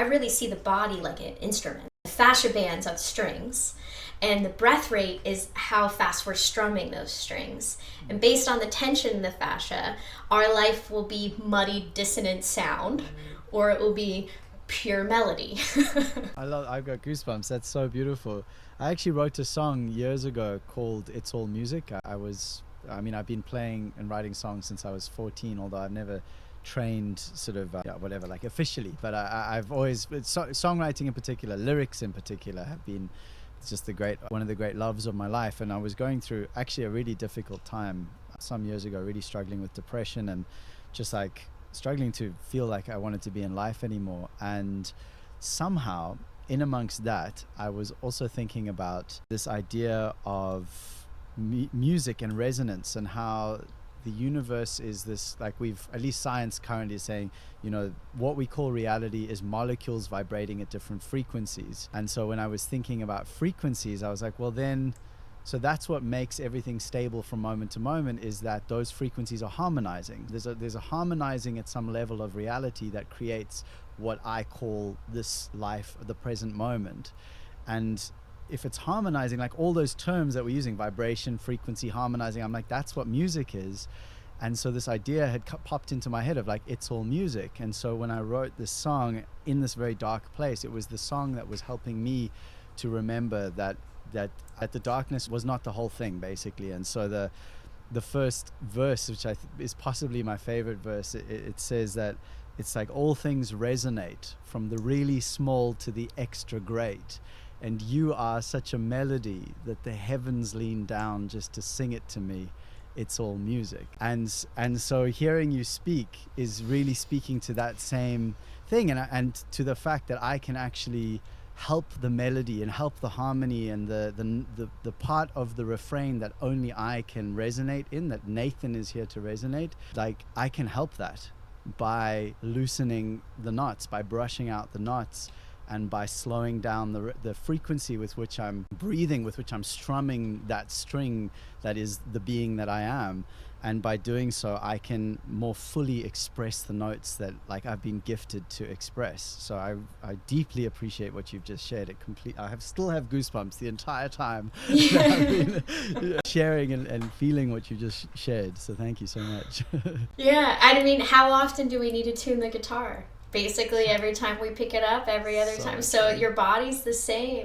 really see the body like an instrument. The fascia bands are strings, and the breath rate is how fast we're strumming those strings. And based on the tension in the fascia, our life will be muddy, dissonant sound, or it will be pure melody. I've got goosebumps. That's so beautiful. I actually wrote a song years ago called It's All Music. I've been playing and writing songs since I was 14, although I've never trained sort of, whatever, like officially. But I've always, songwriting in particular, lyrics in particular have been just one of the great loves of my life. And I was going through actually a really difficult time some years ago, really struggling with depression and just like struggling to feel like I wanted to be in life anymore. And somehow in amongst that, I was also thinking about this idea of music and resonance, and how the universe is this, like, we've, at least science currently is saying, what we call reality is molecules vibrating at different frequencies. And so when I was thinking about frequencies, I was like, well then, so that's what makes everything stable from moment to moment, is that those frequencies are harmonizing. There's a harmonizing at some level of reality that creates what I call this life, the present moment. And if it's harmonizing, like all those terms that we're using, vibration, frequency, harmonizing, I'm like, that's what music is. And so this idea had popped into my head of like, it's all music. And so when I wrote this song in this very dark place, it was the song that was helping me to remember that the darkness was not the whole thing, basically. And so the first verse, which is possibly my favorite verse, it says that it's like all things resonate, from the really small to the extra great. And you are such a melody that the heavens lean down just to sing it to me. It's all music. And so hearing you speak is really speaking to that same thing, and to the fact that I can actually help the melody and help the harmony and the part of the refrain that only I can resonate in, that Nathan is here to resonate. Like, I can help that by loosening the knots, by brushing out the knots, and by slowing down the frequency with which I'm breathing, with which I'm strumming that string that is the being that I am. And by doing so, I can more fully express the notes that, like, I've been gifted to express. So I deeply appreciate what you've just shared. Still have goosebumps the entire time that I've been sharing and feeling what you just shared. So thank you so much. Yeah, and I mean, how often do we need to tune the guitar? Basically every time we pick it up, every other time. So your body's the same.